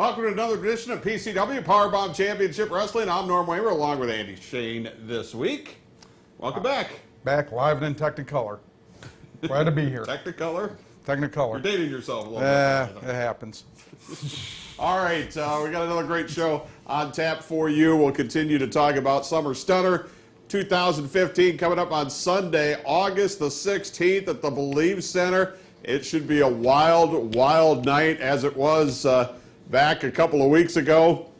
Welcome to another edition of PCW Powerbomb Championship Wrestling. I'm Norm Waymer along with Andy Shane this week. Welcome back. Back live and in Technicolor. Glad to be here. Technicolor? Technicolor. You're dating yourself a little bit. It happens. All right, we got another great show on tap for you. We'll continue to talk about Summer Stunner 2015 coming up on Sunday, August the 16th at the Believe Center. It should be a wild, wild night as it was back a couple of weeks ago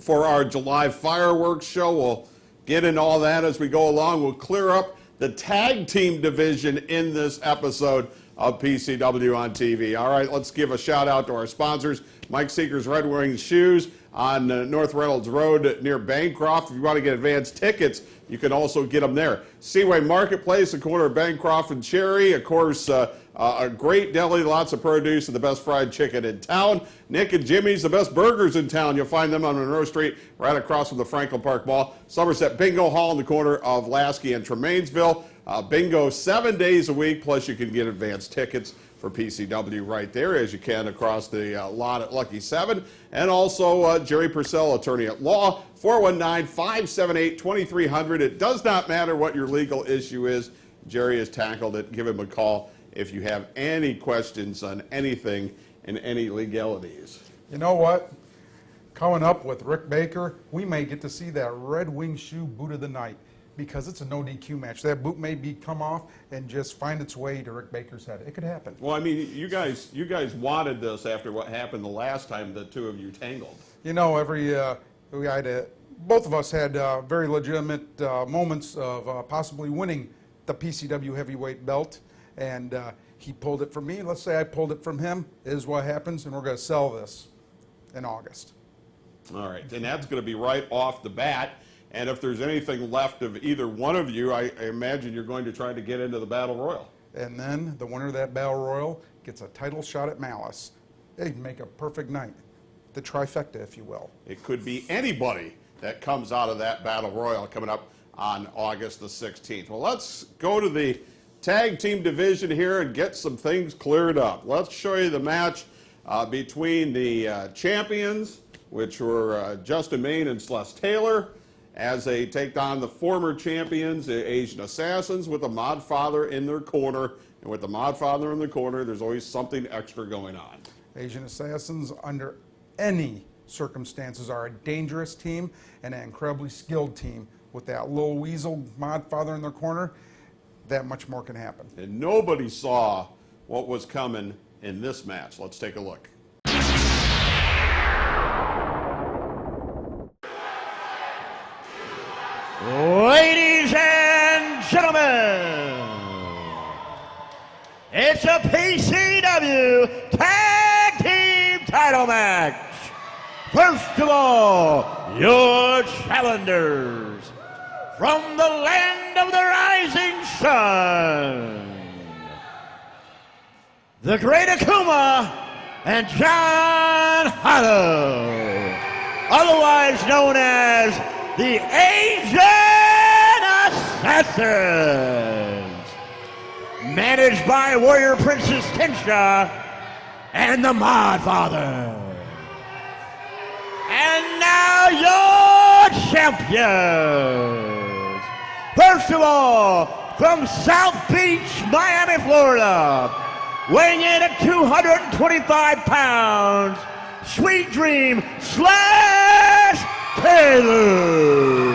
for our July fireworks show. We'll get into all that as we go along. We'll clear up the tag team division in this episode of PCW on TV. All right, let's give a shout out to our sponsors. Mike Seeker's Red Wings Shoes on North Reynolds Road near Bancroft. If you want to get advanced tickets, you can also get them there. Seaway Marketplace, the corner of Bancroft and Cherry. Of course, a great deli, lots of produce, and the best fried chicken in town. Nick and Jimmy's, the best burgers in town. You'll find them on Monroe Street, right across from the Franklin Park Mall. Somerset Bingo Hall in the corner of Lasky and Tremainsville. Bingo 7 days a week, plus you can get advanced tickets for PCW right there, as you can across the lot at Lucky 7. And also Jerry Purcell, attorney at law, 419-578-2300. It does not matter what your legal issue is. Jerry has tackled it. Give him a call if you have any questions on anything and any legalities. You know what? Coming up with Rick Baker, we may get to see that Red Wing Shoe boot of the night, because it's a no DQ match. That boot may come off and just find its way to Rick Baker's head. It could happen. Well, I mean, you guys wanted this after what happened the last time the two of you tangled. You know, both of us had very legitimate moments of possibly winning the PCW heavyweight belt, and he pulled it from me. Let's say I pulled it from him. Is what happens, and we're going to sell this in August. All right, and that's going to be right off the bat. And if there's anything left of either one of you, I imagine you're going to try to get into the Battle Royal. And then the winner of that Battle Royal gets a title shot at Malice. They'd make a perfect night. The trifecta, if you will. It could be anybody that comes out of that Battle Royal coming up on August the 16th. Well, let's go to the tag team division here and get some things cleared up. Let's show you the match between the champions, which were Justin Main and Celeste Taylor, as they take on the former champions, the Asian Assassins, with the Mod Father in their corner. And with the Mod Father in the corner, there's always something extra going on. Asian Assassins, under any circumstances, are a dangerous team and an incredibly skilled team. With that little weasel Mod Father in their corner, that much more can happen. And nobody saw what was coming in this match. Let's take a look. Ladies and gentlemen, it's a PCW Tag Team title match. First of all, your challengers from the land of the rising sun, the Great Akuma and John Hollow, otherwise known as the Asian Assassins, managed by Warrior Princess Tensha and the Mod Father. And now your champions. First of all, from South Beach, Miami, Florida, weighing in at 225 pounds, Sweet Dream / Taylor.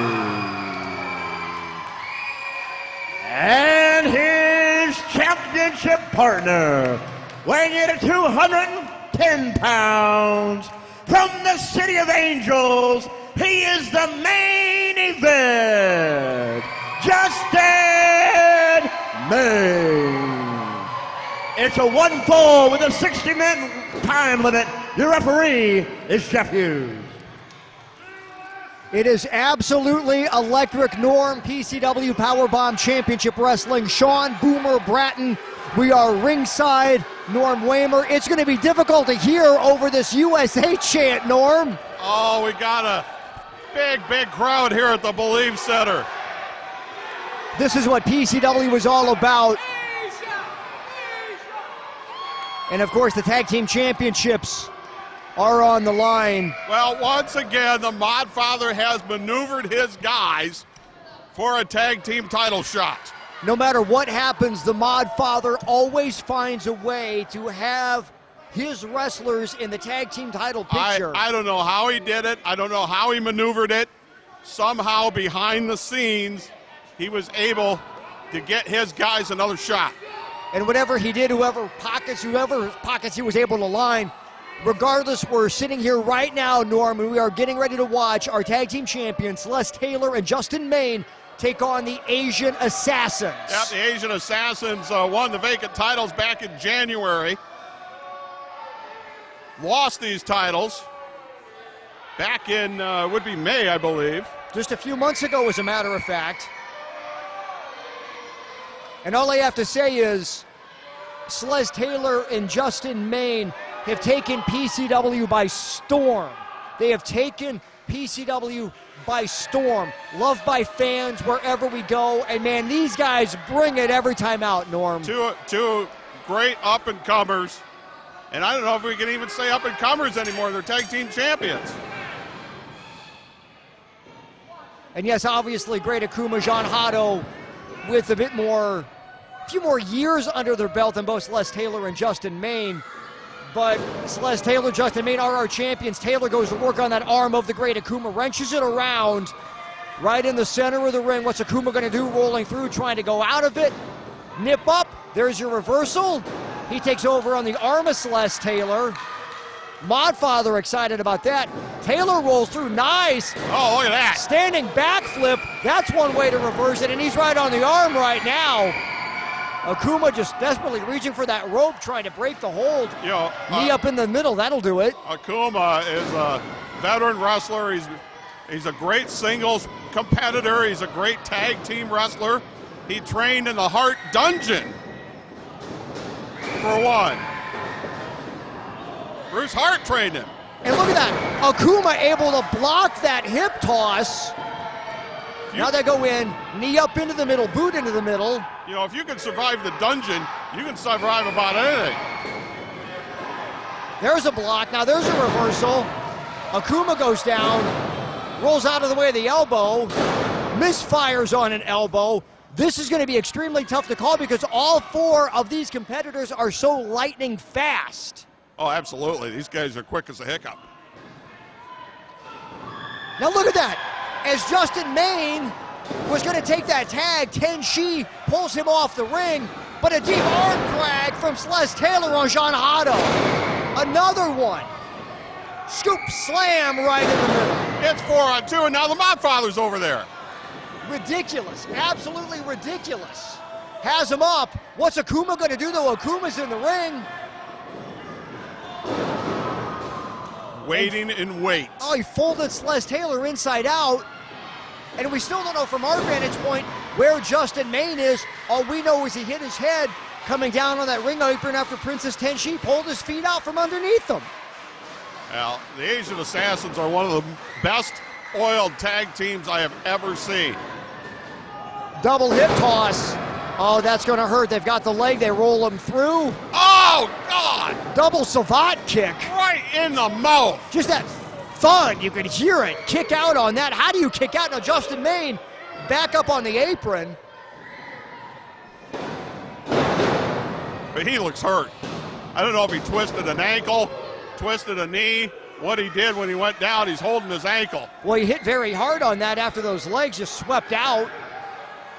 And his championship partner, weighing in at 210 pounds, from the City of Angels, he is the main event, Justin Main. It's a one fall with a 60-minute time limit. Your referee is Jeff Hughes. It is absolutely electric. Norm, PCW Powerbomb Championship Wrestling, Sean Boomer Bratton. We are ringside, Norm Waymer. It's going to be difficult to hear over this USA chant, Norm. Oh, we got a big crowd here at the Believe Center. This is what PCW was all about. And of course, the Tag Team Championships are on the line. Well, once again, the Modfather has maneuvered his guys for a tag team title shot. No matter what happens, the Modfather always finds a way to have his wrestlers in the tag team title picture. I don't know how he did it. I don't know how he maneuvered it. Somehow behind the scenes, he was able to get his guys another shot. And whatever he did, whoever pockets he was able to line, regardless, we're sitting here right now, Norm, and we are getting ready to watch our tag team champions, Celeste Taylor and Justin Main, take on the Asian Assassins. Yep, the Asian Assassins won the vacant titles back in January. Lost these titles back in, would be May, I believe. Just a few months ago, as a matter of fact. And all I have to say is, Celeste Taylor and Justin Main have taken PCW by storm. They have taken PCW by storm. Loved by fans wherever we go. And man, these guys bring it every time out, Norm. Two great up-and-comers. And I don't know if we can even say up-and-comers anymore. They're tag team champions. And yes, obviously, great Akuma Jean Hato with a few more years under their belt than both Celeste Taylor and Justin Main. But Celeste Taylor, Justin Main are our champions. Taylor goes to work on that arm of the great Akuma, wrenches it around right in the center of the ring. What's Akuma going to do? Rolling through, trying to go out of it. Nip up. There's your reversal. He takes over on the arm of Celeste Taylor. Modfather excited about that. Taylor rolls through. Nice. Oh, look at that. Standing backflip. That's one way to reverse it, and he's right on the arm right now. Akuma just desperately reaching for that rope, trying to break the hold. You know, Knee up in the middle, that'll do it. Akuma is a veteran wrestler. He's a great singles competitor. He's a great tag team wrestler. He trained in the Hart Dungeon, for one. Bruce Hart trained him. And look at that. Akuma able to block that hip toss. Now they go in, knee up into the middle, boot into the middle. You know, if you can survive the dungeon, you can survive about anything. There's a block. Now there's a reversal. Akuma goes down, rolls out of the way of the elbow, misfires on an elbow. This is going to be extremely tough to call because all four of these competitors are so lightning fast. Oh, absolutely. These guys are quick as a hiccup. Now look at that. As Justin Main was going to take that tag, Tenshi pulls him off the ring, but a deep arm drag from Celeste Taylor on Jean Hato. Another one. Scoop slam right in the middle. It's 4-on-2, and now the Modfather's over there. Ridiculous. Absolutely ridiculous. Has him up. What's Akuma going to do, though? Akuma's in the ring. Waiting and wait. Oh, he folded Celeste Taylor inside out. And we still don't know from our vantage point where Justin Main is. All we know is he hit his head coming down on that ring apron after Princess Tenshi pulled his feet out from underneath him. Well, the Asian Assassins are one of the best oiled tag teams I have ever seen. Double hip toss. Oh, that's going to hurt. They've got the leg. They roll him through. Oh, God! Double savate kick. Right in the mouth. Just that thud. You could hear it. Kick out on that. How do you kick out? Now, Justin Main back up on the apron. But he looks hurt. I don't know if he twisted an ankle, twisted a knee, what he did when he went down. He's holding his ankle. Well, he hit very hard on that after those legs just swept out.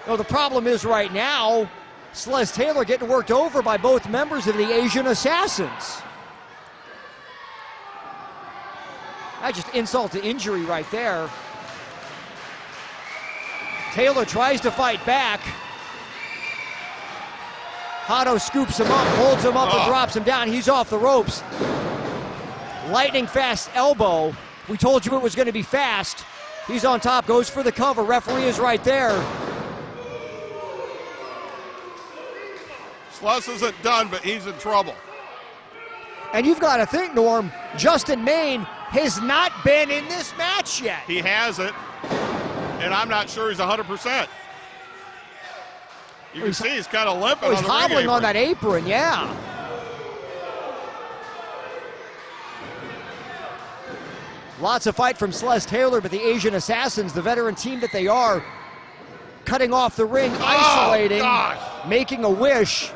No, the problem is right now, Celeste Taylor getting worked over by both members of the Asian Assassins. That just insult to injury right there. Taylor tries to fight back. Hato scoops him up, holds him up, and drops him down. He's off the ropes. Lightning fast elbow. We told you it was going to be fast. He's on top, goes for the cover. Referee is right there. Sluss isn't done, but he's in trouble. And you've got to think, Norm, Justin Main has not been in this match yet. He hasn't, and I'm not sure he's 100%. You can see he's kind of limping on the he's ring hobbling apron. on that apron, yeah. Lots of fight from Celeste Taylor, but the Asian Assassins, the veteran team that they are, cutting off the ring, isolating, making a wish.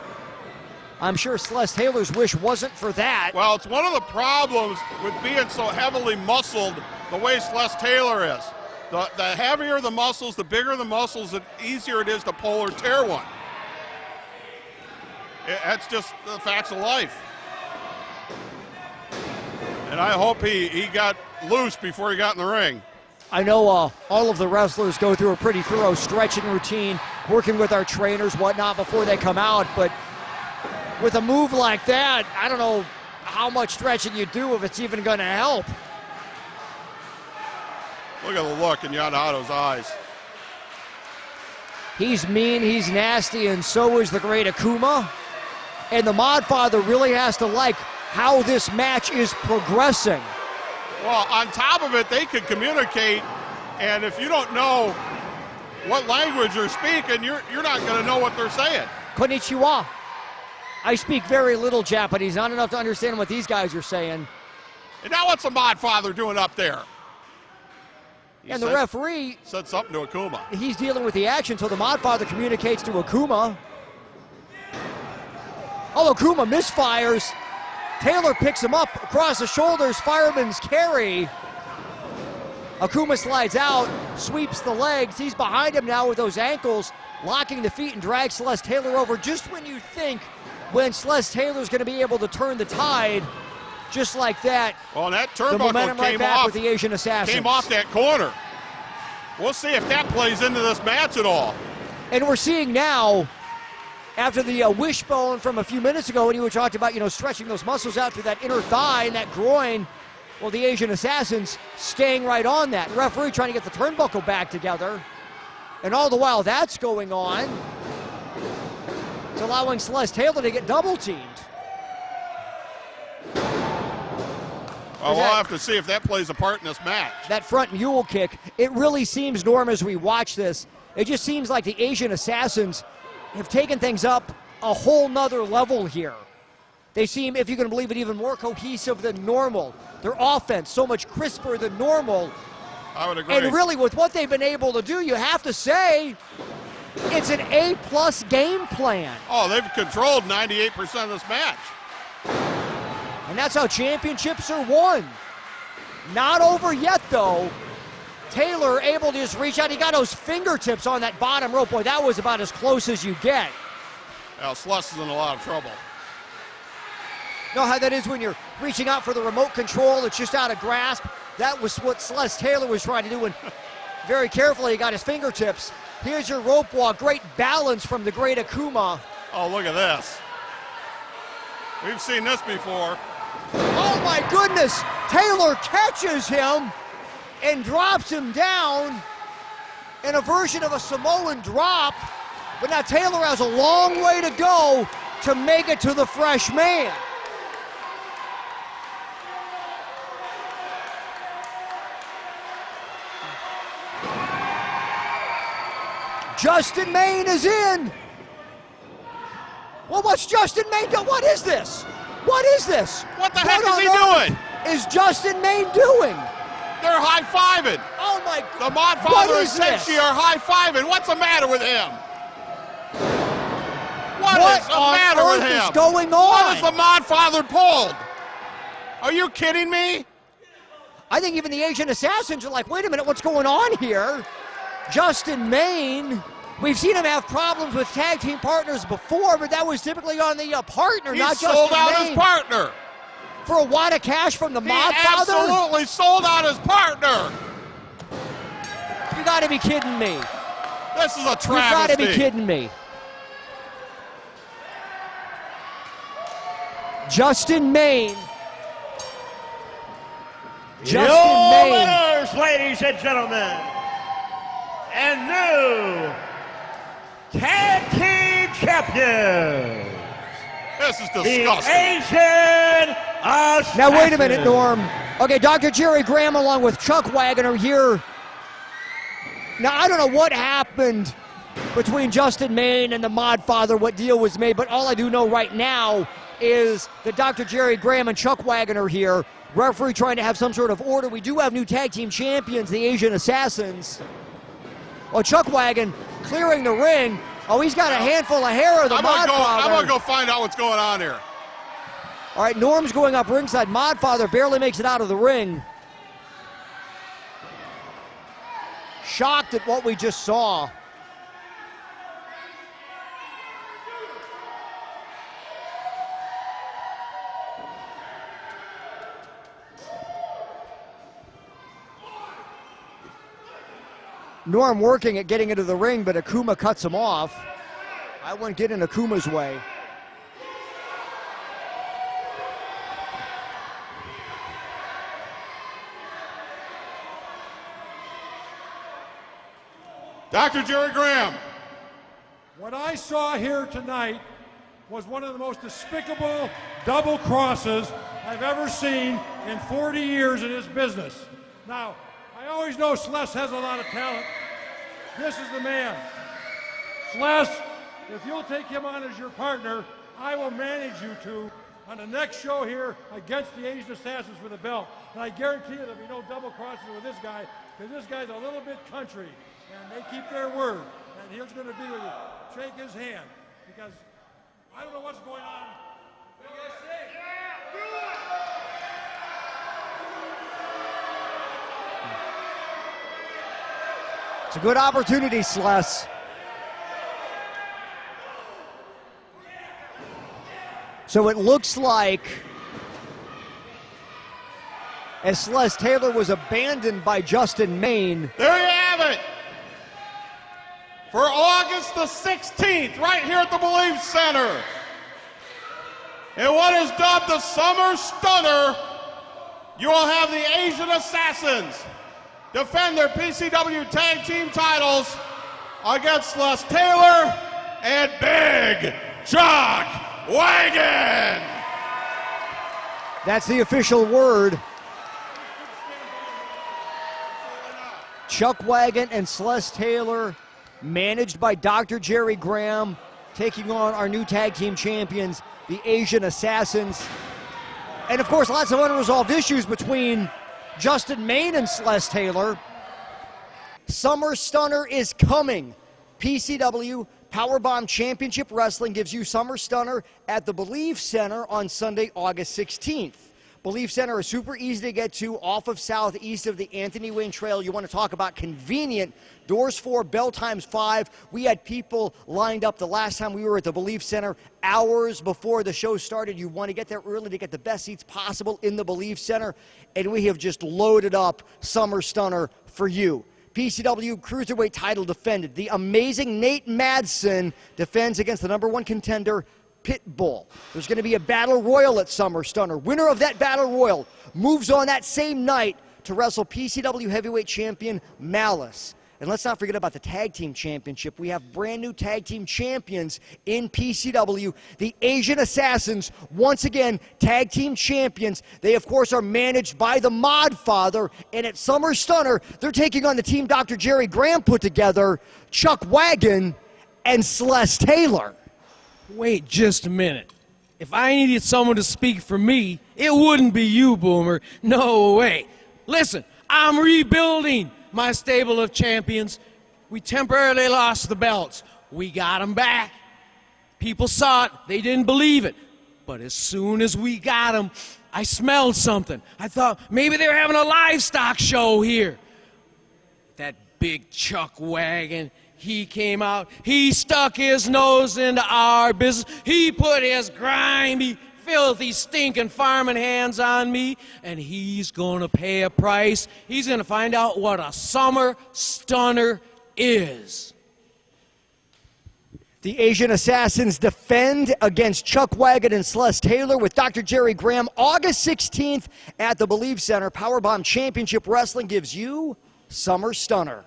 I'm sure Celeste Taylor's wish wasn't for that. Well, it's one of the problems with being so heavily muscled the way Celeste Taylor is. The heavier the muscles, the bigger the muscles, the easier it is to pull or tear one. That's just the facts of life. And I hope he got loose before he got in the ring. I know all of the wrestlers go through a pretty thorough stretching routine, working with our trainers, whatnot, before they come out. But with a move like that, I don't know how much stretching you do, if it's even going to help. Look at the look in Yanato's eyes. He's mean, he's nasty, and so is the great Akuma. And the Modfather really has to like how this match is progressing. Well, on top of it, they could communicate, and if you don't know what language they're speaking, you're not going to know what they're saying. Konnichiwa. I speak very little Japanese, not enough to understand what these guys are saying. And now what's the Modfather doing up there? And the referee said something to Akuma. He's dealing with the action, so the Modfather communicates to Akuma. Oh, Akuma misfires. Taylor picks him up across the shoulders, fireman's carry. Akuma slides out, sweeps the legs. He's behind him now with those ankles, locking the feet and drags Celeste Taylor over. Just when you think when Celeste Taylor's going to be able to turn the tide, just like that. Well, and that the turnbuckle momentum right came back off. with the Asian Assassins. Came off that corner. We'll see if that plays into this match at all. And we're seeing now, after the wishbone from a few minutes ago, when you were talking about, stretching those muscles out through that inner thigh and that groin, well, the Asian Assassins staying right on that. The referee trying to get the turnbuckle back together. And all the while that's going on, it's allowing Celeste Taylor to get double teamed. Well, we'll have to see if that plays a part in this match. That front mule kick, it really seems, Norm, as we watch this, it just seems like the Asian Assassins have taken things up a whole nother level here. They seem, if you can believe it, even more cohesive than normal. Their offense so much crisper than normal. I would agree. And really, with what they've been able to do, you have to say it's an A-plus game plan. Oh, they've controlled 98% of this match. And that's how championships are won. Not over yet, though. Taylor able to just reach out. He got those fingertips on that bottom rope. Boy, that was about as close as you get. Well, Celeste is in a lot of trouble. Know how that is when you're reaching out for the remote control. It's just out of grasp. That was what Celeste Taylor was trying to do, and very carefully he got his fingertips. Here's your rope walk. Great balance from the great Akuma. Oh, look at this. We've seen this before. Oh my goodness! Taylor catches him and drops him down in a version of a Samoan drop. But now Taylor has a long way to go to make it to the fresh man. Justin Maine is in. Well, what's Justin Maine doing? What is this? What is this? What the heck is he doing? Is Justin Maine doing? They're high-fiving. Oh my God. The Modfather and Sexy are high-fiving. What's the matter with him? What is the matter with him? What is going on? What is the Modfather pulled? Are you kidding me? I think even the Asian Assassins are like, wait a minute, what's going on here? Justin Maine, we've seen him have problems with tag team partners before, but that was typically on the partner, not Justin Maine. He sold out his partner. For a wad of cash from the Modfather? He absolutely sold out his partner. You gotta be kidding me. This is a travesty. You gotta be kidding me. Justin Maine. Your winners, ladies and gentlemen, and new tag team champions. This is The disgusting. Asian Assassins. Now wait a minute, Norm. Okay, Dr. Jerry Graham along with Chuck Wagner here. Now I don't know what happened between Justin Maine and the Modfather, what deal was made, but all I do know right now is that Dr. Jerry Graham and Chuck Wagon are here. Referee trying to have some sort of order. We do have new tag team champions, the Asian Assassins. Oh, Chuck Wagon clearing the ring. Oh, he's got a handful of hair of the Modfather. I'm going to go find out what's going on here. All right, Norm's going up ringside. Modfather barely makes it out of the ring. Shocked at what we just saw. Norm working at getting into the ring, but Akuma cuts him off. I wouldn't get in Akuma's way. Dr. Jerry Graham. What I saw here tonight was one of the most despicable double crosses I've ever seen in 40 years in this business. Now, I always know Sless has a lot of talent. This is the man. Sless, if you'll take him on as your partner, I will manage you two on the next show here against the Asian Assassins for the belt. And I guarantee you there'll be no double crosses with this guy, because this guy's a little bit country, and they keep their word. And here's going to be with you. Shake his hand, because I don't know what's going on. What do you guys say? It's a good opportunity, Sless. So it looks like, as Celeste Taylor was abandoned by Justin Maine. There you have it. For August the 16th, right here at the Believe Center. In what is dubbed the Summer Stunner, you will have the Asian Assassins defend their PCW Tag Team titles against Celeste Taylor and Big Chuck Wagon. That's the official word. Chuck Wagon and Celeste Taylor, managed by Dr. Jerry Graham, taking on our new tag team champions, the Asian Assassins. And of course, lots of unresolved issues between Justin Maine and Celeste Taylor. Summer Stunner is coming. PCW Powerbomb Championship Wrestling gives you Summer Stunner at the Believe Center on Sunday, August 16th. Believe Center is super easy to get to, off of southeast of the Anthony Wayne Trail. You want to talk about convenient. Doors 4, bell times 5. We had people lined up the last time we were at the Believe Center hours before the show started. You want to get there early to get the best seats possible in the Believe Center. And we have just loaded up Summer Stunner for you. PCW Cruiserweight title defended. The amazing Nate Madsen defends against the #1 contender, Pitbull. There's going to be a battle royal at Summer Stunner. Winner of that battle royal moves on that same night to wrestle PCW heavyweight champion Malice. And let's not forget about the tag team championship. We have brand new tag team champions in PCW, the Asian Assassins, once again tag team champions. They of course are managed by the Modfather, and at Summer Stunner they're taking on the team Dr. Jerry Graham put together, Chuck Wagon and Celeste Taylor. Wait just a minute. If I needed someone to speak for me, it wouldn't be you, Boomer. No way. Listen, I'm rebuilding my stable of champions. We temporarily lost the belts. We got them back. People saw it. They didn't believe it. But as soon as we got them, I smelled something. I thought maybe they were having a livestock show here. That big Chuck Wagon, he came out, he stuck his nose into our business, he put his grimy, filthy, stinking farming hands on me, and he's gonna pay a price. He's gonna find out what a Summer Stunner is. The Asian Assassins defend against Chuck Wagon and Celeste Taylor with Dr. Jerry Graham August 16th at the Believe Center. Powerbomb Championship Wrestling gives you Summer Stunner.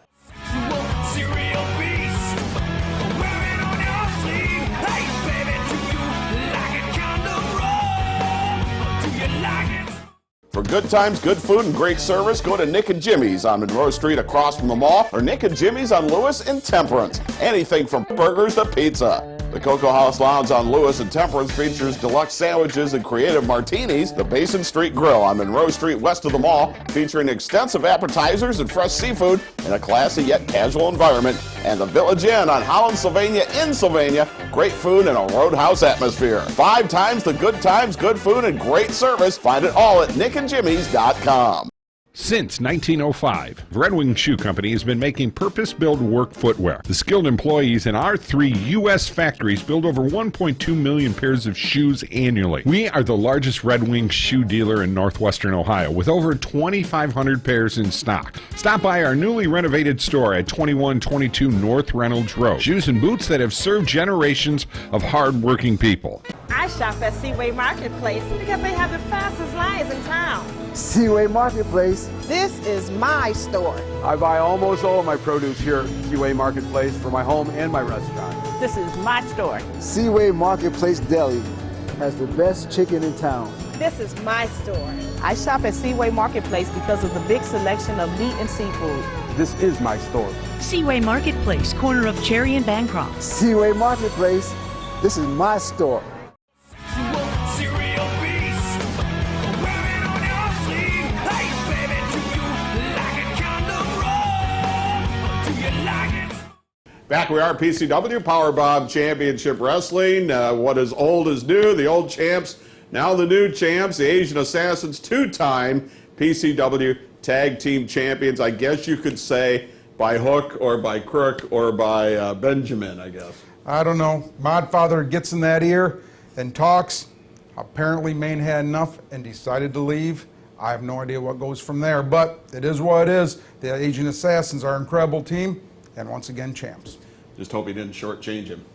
For good times, good food, and great service, go to Nick and Jimmy's on Monroe Street across from the mall, or Nick and Jimmy's on Lewis and Temperance. Anything from burgers to pizza. The Cocoa House Lounge on Lewis and Temperance features deluxe sandwiches and creative martinis. The Basin Street Grill on Monroe Street west of the mall, featuring extensive appetizers and fresh seafood in a classy yet casual environment. And the Village Inn on Holland, Sylvania in Sylvania. Great food and a roadhouse atmosphere. 5 times the good times, good food, and great service. Find it all at nickandjimmys.com. Since 1905, Red Wing Shoe Company has been making purpose-built work footwear. The skilled employees in our 3 U.S. factories build over 1.2 million pairs of shoes annually. We are the largest Red Wing shoe dealer in northwestern Ohio with over 2,500 pairs in stock. Stop by our newly renovated store at 2122 North Reynolds Road. Shoes and boots that have served generations of hard-working people. I shop at Seaway Marketplace because they have the fastest lines in town. Seaway Marketplace. This is my store. I buy almost all of my produce here at Seaway Marketplace for my home and my restaurant. This is my store. Seaway Marketplace Deli has the best chicken in town. This is my store. I shop at Seaway Marketplace because of the big selection of meat and seafood. This is my store. Seaway Marketplace, corner of Cherry and Bancroft. Seaway Marketplace. This is my store. Back we are, PCW Powerbomb Championship Wrestling. What is old is new. The old champs, now the new champs. The Asian Assassins, 2-time PCW Tag Team Champions. I guess you could say by hook or by crook or by Benjamin, I guess. I don't know. Modfather gets in that ear and talks. Apparently Maine had enough and decided to leave. I have no idea what goes from there, but it is what it is. The Asian Assassins are an incredible team, and once again, champs. Just hope he didn't shortchange him.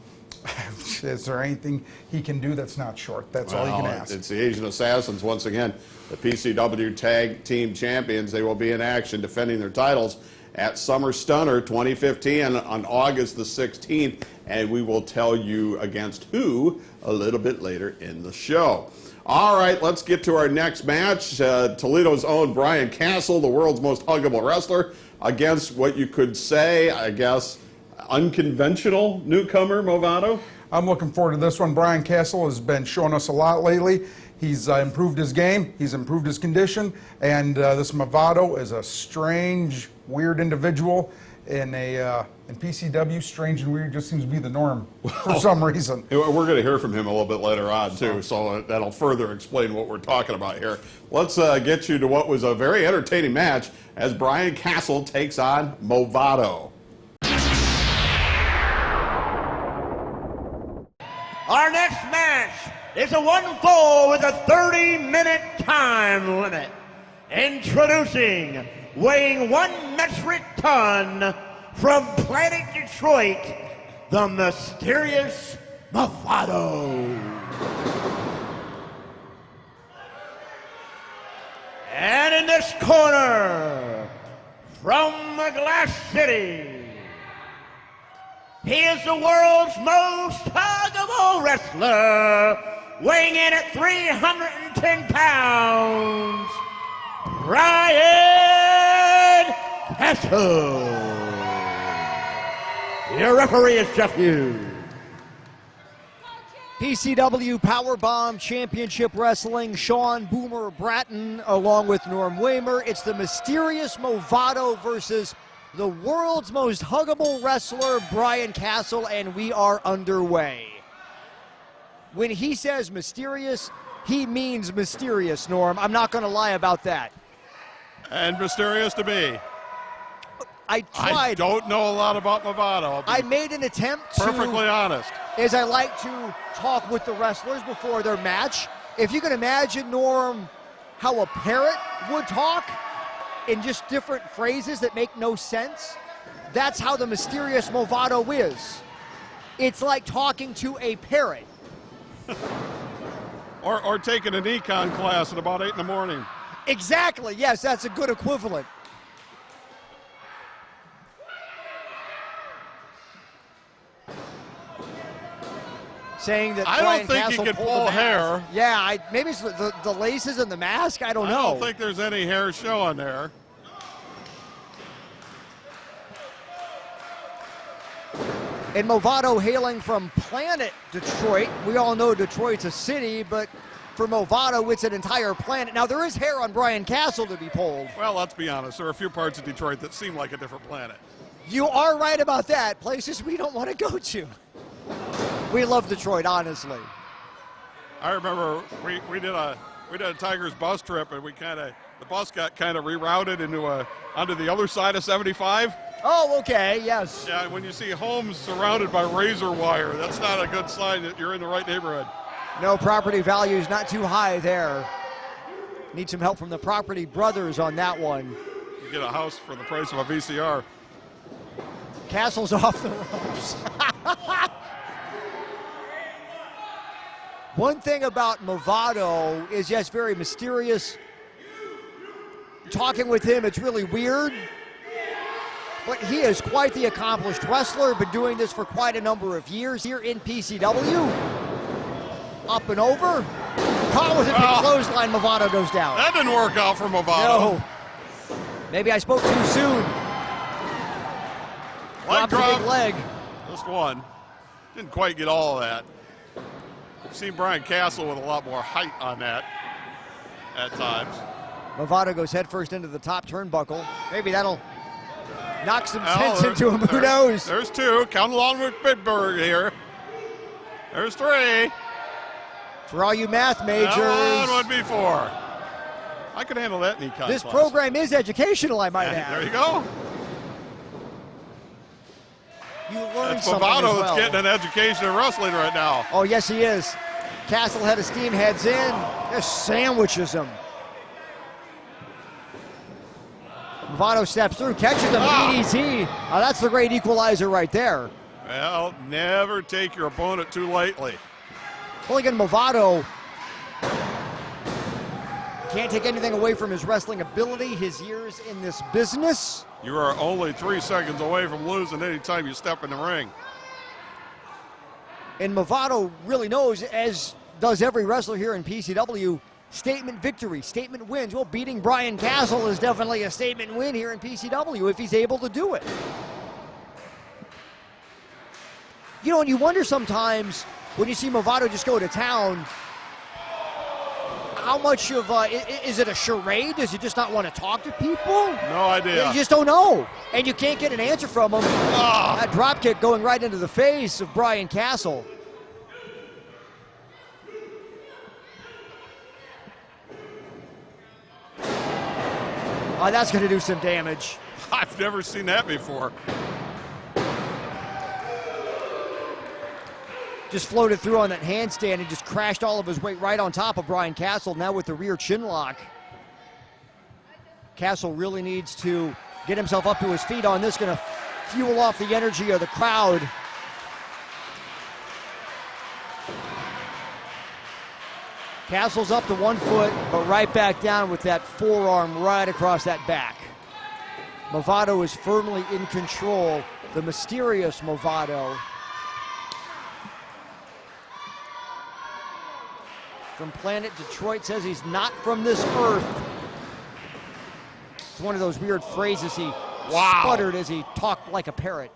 Is there anything he can do that's not short? That's all you can ask. It's the Asian Assassins once again, the PCW Tag Team Champions. They will be in action defending their titles at Summer Stunner 2015 on August the 16th, and we will tell you against who a little bit later in the show. All right, let's get to our next match. Toledo's own Brian Castle, the world's most huggable wrestler, against what you could say, I guess, unconventional newcomer, Movado. I'm looking forward to this one. Brian Castle has been showing us a lot lately. He's improved his game, he's improved his condition, and this Movado is a strange, weird individual. In PCW, strange and weird just seems to be the norm for some reason. We're going to hear from him a little bit later on, too, so that'll further explain what we're talking about here. Let's get you to what was a very entertaining match as Brian Castle takes on Movado. Our next match is a 1-fall with a 30-minute time limit. Introducing, weighing 1 metric ton from Planet Detroit, the mysterious Movado. And in this corner, from the Glass City, he is the world's most huggable wrestler, weighing in at 310 pounds, Brian Castle. Your referee is Jeff Hughes. PCW Powerbomb Championship Wrestling, Sean Boomer Bratton along with Norm Waymer. It's the mysterious Movado versus the world's most huggable wrestler, Brian Castle, and we are underway. When he says mysterious, he means mysterious, Norm. I'm not going to lie about that. And mysterious to me. I tried. I don't know a lot about Movado. I made an attempt to, perfectly honest, as I like to talk with the wrestlers before their match. If you can imagine, Norm, how a parrot would talk in just different phrases that make no sense, that's how the mysterious Movado is. It's like talking to a parrot. or taking an econ class at about 8 in the morning. Exactly, yes, that's a good equivalent. Saying that I Brian don't think Castle he could pulled pull the hair. mask. Yeah, maybe it's the laces and the mask. I don't know. I don't think there's any hair showing there. And Movado hailing from Planet Detroit. We all know Detroit's a city, but for Movado, it's an entire planet. Now, there is hair on Brian Castle to be pulled. Well, let's be honest. There are a few parts of Detroit that seem like a different planet. You are right about that. Places we don't want to go to. We love Detroit, honestly. I remember we did a Tigers bus trip, and the bus got kind of rerouted onto the other side of 75. Oh, okay, yes. Yeah, when you see homes surrounded by razor wire, that's not a good sign that you're in the right neighborhood. No, property values not too high there. Need some help from the Property Brothers on that one. You get a house for the price of a VCR. Castle's off the ropes. One thing about Movado is, yes, very mysterious. Talking with him, it's really weird. But he is quite the accomplished wrestler, been doing this for quite a number of years here in PCW. Up and over. Caught with a big clothesline, Movado goes down. That didn't work out for Movado. No. Maybe I spoke too soon. Leg Dropped a big leg. Just one. Didn't quite get all of that. I've seen Brian Castle with a lot more height on that at times. Movado goes headfirst into the top turnbuckle. Maybe that'll knock some sense into him. Who knows? There's two. Count along with Bitburg here. There's three. For all you math majors. That one would be four. I could handle that in econ This class. program is educational, I might add. There you go. You learn It's something Movado as well. that's getting an education in wrestling right now. Oh, yes, he is. Castle head of steam, heads in. Just sandwiches him. Movado steps through, catches him, DDT. Oh, that's the great equalizer right there. Well, never take your opponent too lightly. Well, again, Movado can't take anything away from his wrestling ability, his years in this business. You are only 3 seconds away from losing any time you step in the ring. And Movado really knows, as does every wrestler here in PCW, statement victory, statement wins. Well, beating Brian Castle is definitely a statement win here in PCW if he's able to do it. You know, and you wonder sometimes when you see Movado just go to town, how much of, is it a charade? Does he just not want to talk to people? No idea. You just don't know. And you can't get an answer from him. That drop kick going right into the face of Brian Castle. Oh, that's going to do some damage. I've never seen that before. Just floated through on that handstand and just crashed all of his weight right on top of Brian Castle, now with the rear chin lock. Castle really needs to get himself up to his feet on this, going to fuel off the energy of the crowd. Castle's up to 1 foot, but right back down with that forearm right across that back. Movado is firmly in control, the mysterious Movado. From Planet Detroit, says he's not from this earth. It's one of those weird phrases he sputtered as he talked like a parrot.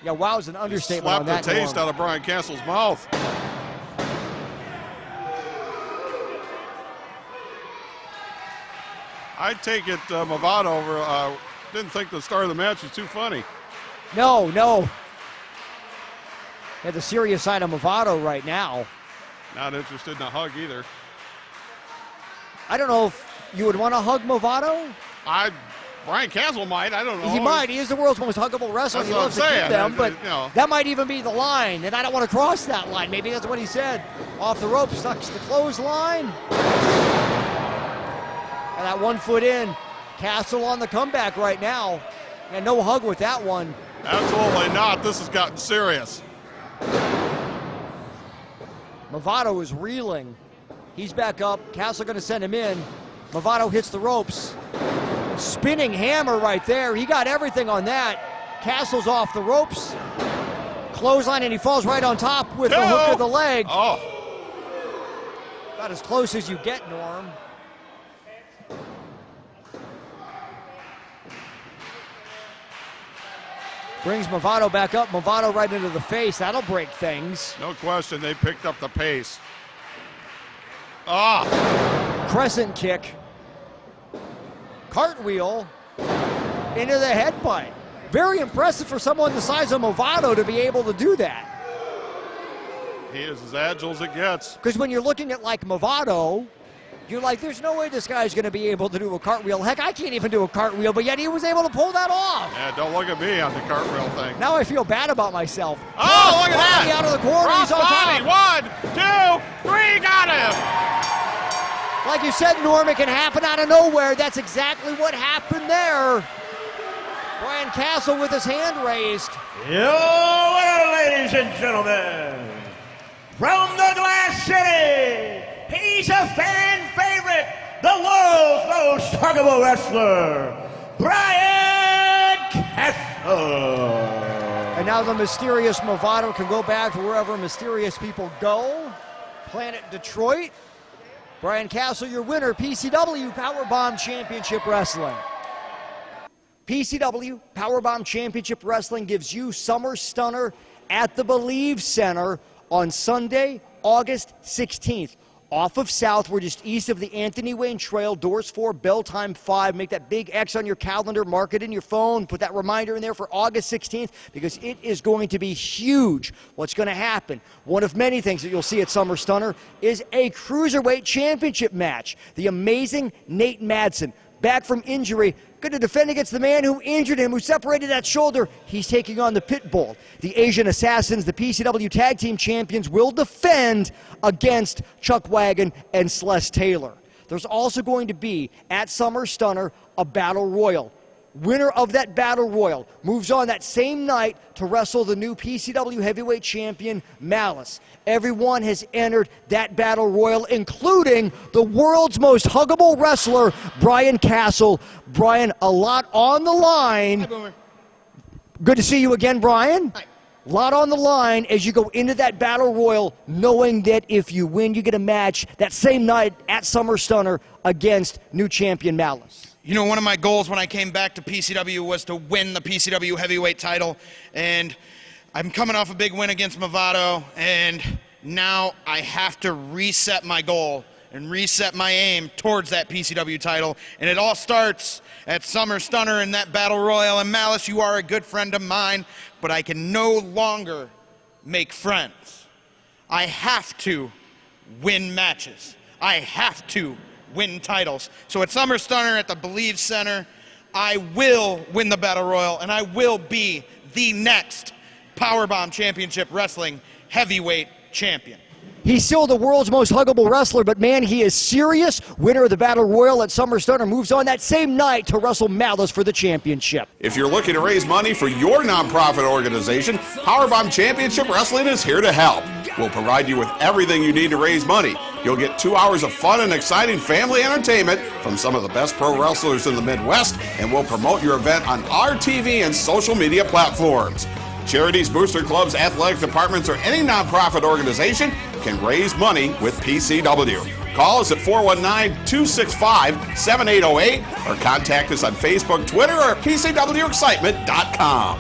Yeah, wow is an understatement on that. Slapped the taste out of Brian Castle's mouth. I'd take it Movado over. Didn't think the start of the match was too funny. No. Yeah, the serious side of Movado right now. Not interested in a hug either. I don't know if you would want to hug Movado. Brian Castle might. I don't know. He might. He is the world's most huggable wrestler. That's He what loves I'm to saying. keep them, but You know. that might even be the line, and I don't want to cross that line. Maybe that's what he said. Off the rope, sucks the clothesline. And that 1 foot in. Castle on the comeback right now. And no hug with that one. Absolutely not. This has gotten serious. Movado is reeling. He's back up. Castle going to send him in. Movado hits the ropes. Spinning hammer right there. He got everything on that. Castle's off the ropes. Clothesline, and he falls right on top with the hook of the leg. Oh. About as close as you get, Norm. Brings Movado back up. Movado right into the face. That'll break things. No question, they picked up the pace. Ah! Crescent kick. Cartwheel into the headbutt. Very impressive for someone the size of Movado to be able to do that. He is as agile as it gets. Because when you're looking at like Movado, you're like, there's no way this guy's going to be able to do a cartwheel. Heck, I can't even do a cartwheel, but yet he was able to pull that off. Yeah, don't look at me on the cartwheel thing. Now I feel bad about myself. Oh, look at that! Out of the corner, he's on body. top. 1, 2, 3, got him! Like you said, Norm, it can happen out of nowhere. That's exactly what happened there. Brian Castle with his hand raised. Your winner, ladies and gentlemen, from the Glass City, he's a fan favorite, the world's most huggable wrestler, Brian Castle. And now the mysterious Movado can go back to wherever mysterious people go. Planet Detroit. Brian Castle, your winner, PCW Powerbomb Championship Wrestling. PCW Powerbomb Championship Wrestling gives you Summer Stunner at the Believe Center on Sunday, August 16th. Off of South, we're just east of the Anthony Wayne Trail, doors 4, bell time 5. Make that big X on your calendar, mark it in your phone, put that reminder in there for August 16th because it is going to be huge. What's going to happen? One of many things that you'll see at Summer Stunner is a Cruiserweight Championship match. The amazing Nate Madsen, back from injury, going to defend against the man who injured him, who separated that shoulder. He's taking on the Pitbull. The Asian Assassins, the PCW Tag Team Champions, will defend against Chuck Wagon and Celeste Taylor. There's also going to be, at Summer Stunner, a Battle Royal. Winner of that Battle Royal moves on that same night to wrestle the new PCW Heavyweight Champion, Malice. Everyone has entered that Battle Royal, including the world's most huggable wrestler, Brian Castle. Brian, a lot on the line. Hi, Boomer. Good to see you again, Brian. Hi. A lot on the line as you go into that Battle Royal, knowing that if you win, you get a match that same night at Summer Stunner against new champion Malice. You know, one of my goals when I came back to PCW was to win the PCW heavyweight title, and I'm coming off a big win against Movado, and now I have to reset my goal and reset my aim towards that PCW title, and it all starts at Summer Stunner in that Battle Royal. And Malice, you are a good friend of mine, but I can no longer make friends. I have to win matches. I have to win titles. So at Summer Stunner at the Believe Center, I will win the Battle Royal, and I will be the next Powerbomb Championship Wrestling Heavyweight Champion. He's still the world's most huggable wrestler, but man, he is serious. Winner of the Battle Royal at Summer Stunner moves on that same night to wrestle Malice for the championship. If you're looking to raise money for your nonprofit organization, Powerbomb Championship Wrestling is here to help. We'll provide you with everything you need to raise money. You'll get 2 hours of fun and exciting family entertainment from some of the best pro wrestlers in the Midwest, and we'll promote your event on our TV and social media platforms. Charities, booster clubs, athletic departments, or any nonprofit organization can raise money with PCW. Call us at 419-265-7808 or contact us on Facebook, Twitter, or PCWExcitement.com.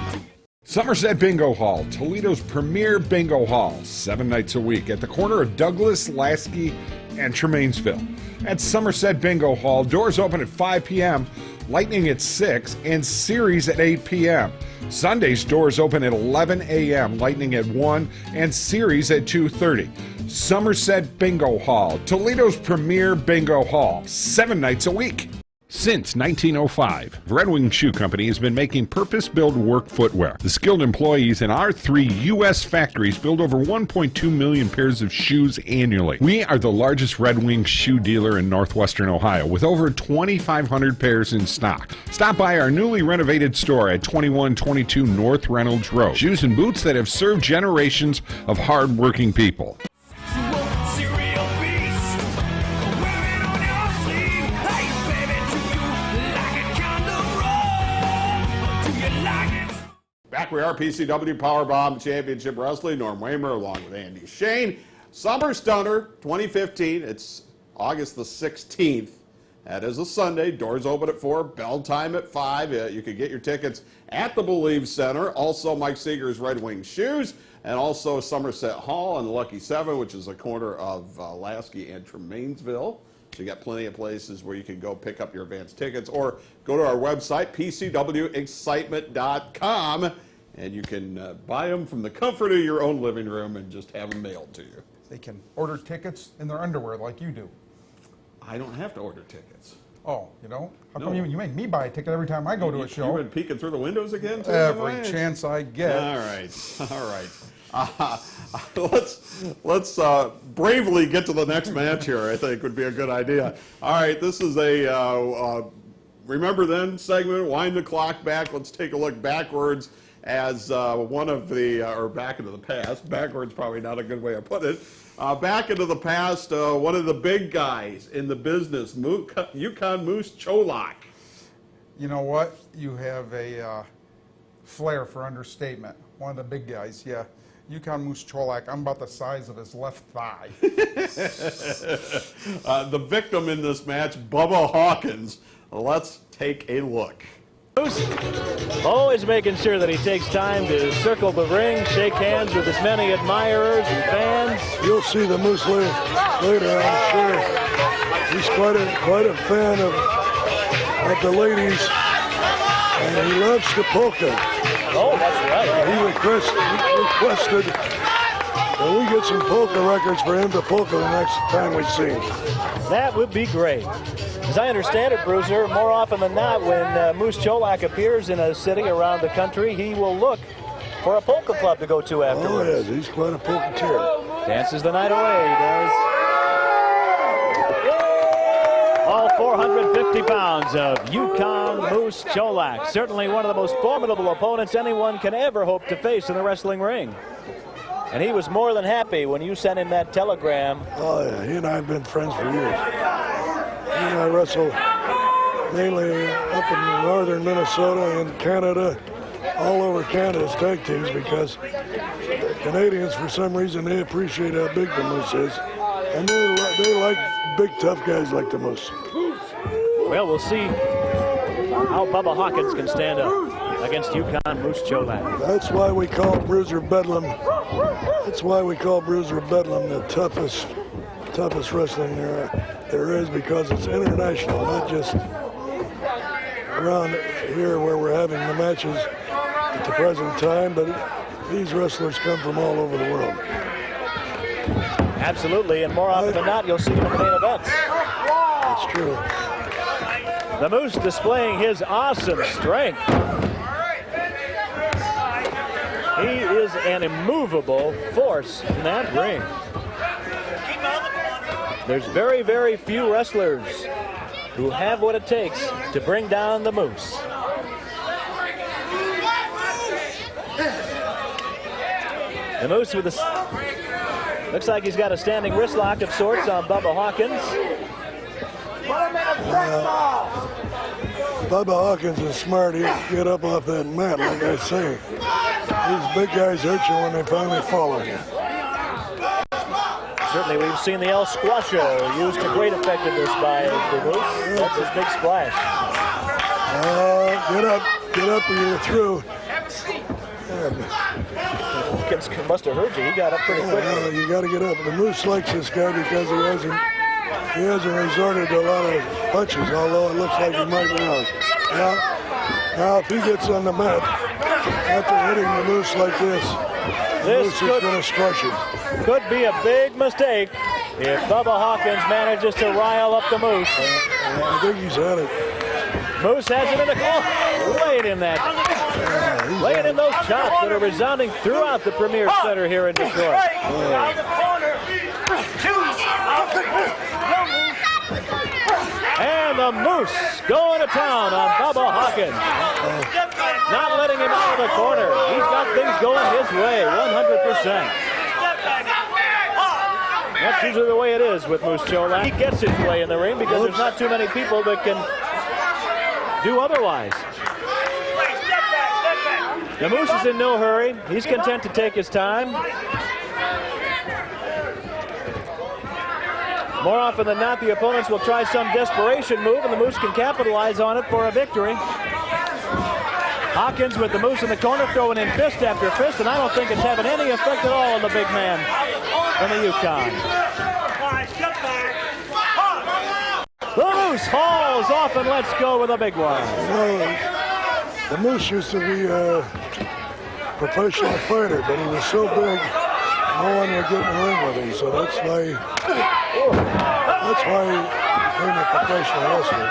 Somerset Bingo Hall, Toledo's premier bingo hall, 7 nights a week at the corner of Douglas, Lasky, and Tremainsville. At Somerset Bingo Hall, doors open at 5 p.m., Lightning at 6, and Series at 8 p.m. Sundays, doors open at 11 a.m., Lightning at 1, and Series at 2:30. Somerset Bingo Hall, Toledo's premier bingo hall, 7 nights a week. Since 1905, Red Wing Shoe Company has been making purpose-built work footwear. The skilled employees in our 3 U.S. factories build over 1.2 million pairs of shoes annually. We are the largest Red Wing shoe dealer in northwestern Ohio with over 2,500 pairs in stock. Stop by our newly renovated store at 2122 North Reynolds Road. Shoes and boots that have served generations of hard-working people. Back we are, PCW Powerbomb Championship Wrestling. Norm Waymer along with Andy Shane. Summer Stunner 2015. It's August the 16th That is a Sunday. Doors open at 4, bell time at 5. You can get your tickets at the Believe Center. Also, Mike Seeger's Red Wing Shoes, and also Somerset Hall on the Lucky 7, which is a corner of Lasky and Tremainsville. So you got plenty of places where you can go pick up your advance tickets, or go to our website, pcwexcitement.com, and you can buy them from the comfort of your own living room and just have them mailed to you. They can order tickets in their underwear like you do. I don't have to order tickets. Oh, you don't? How No. come you make me buy a ticket every time I go to a show? You've been peeking through the windows again? Every chance I get. All right. Let's bravely get to the next match here, I think would be a good idea. All right, this is a Remember Then segment, wind the clock back. Let's take a look backwards as one of the, or back into the past. Backwards probably not a good way of putting it. Back into the past, one of the big guys in the business, Yukon Moose Cholak. You know what? You have a flair for understatement. One of the big guys, yeah. Yukon Moose Cholak, I'm about the size of his left thigh. The victim in this match, Bubba Hawkins. Let's take a look. Moose always making sure that he takes time to circle the ring, shake hands with as many admirers and fans. You'll see the Moose later, I'm sure. He's quite a fan of the ladies, and he loves the polka. Oh, that's right. He requested that we get some polka records for him to polka the next time we see him. That would be great. As I understand it, Bruiser, more often than not, when Moose Cholak appears in a city around the country, he will look for a polka club to go to afterwards. Oh, yes, he's quite a polkateer. Dances the night away, he does. All 450 pounds of Yukon Moose Cholak. Certainly one of the most formidable opponents anyone can ever hope to face in the wrestling ring. And he was more than happy when you sent him that telegram. Oh, yeah, he and I have been friends for years. He and I wrestle mainly up in northern Minnesota and Canada, all over Canada's tag teams, because the Canadians, for some reason, they appreciate how big the Moose is. And they like big, tough guys like the Moose. Well, we'll see how Bubba Hawkins can stand up against Yukon Moose Cholak. That's why we call Bruiser Bedlam. That's why we call Bruiser Bedlam the toughest wrestling there is, because it's international, not just around here where we're having the matches at the present time, but these wrestlers come from all over the world. Absolutely, and more often than not, you'll see them in the main events. That's true. The Moose displaying his awesome strength. He is an immovable force in that ring. There's very, very few wrestlers who have what it takes to bring down the Moose. The Moose with a... Looks like he's got a standing wrist lock of sorts on Bubba Hawkins. Bubba Hawkins is smart. He'll get up off that mat, like I say. These big guys hurt you when they finally fall on you. Certainly, we've seen the El Squasho used to great effectiveness by the Moose. That's his big splash. Get up or you're through. Hawkins must have heard you. He got up pretty quickly. You got to get up. The Moose likes this guy because he hasn't resorted to a lot of punches, although it looks like he might now. Now if he gets on the mat after hitting the Moose like this, the Moose is going to squash him. Could be a big mistake if Bubba Hawkins manages to rile up the Moose. I think he's had it. Moose has him in the corner. Laying in that. Laying in those chops that are resounding throughout the Premier Center here in Detroit. And the Moose going to town on Bubba Hawkins. Not letting him out of the corner. He's got things going his way, 100%. That's usually the way it is with Moose Cholak. He gets his way in the ring because there's not too many people that can do otherwise. The Moose is in no hurry. He's content to take his time. More often than not, the opponents will try some desperation move, and the Moose can capitalize on it for a victory. Hawkins with the Moose in the corner, throwing in fist after fist, and I don't think it's having any effect at all on the big man from the Yukon. The Moose hauls off and lets go with a big one. The Moose used to be a professional fighter, but he was so big, no one would get in the ring with him. So that's why he became a professional wrestler.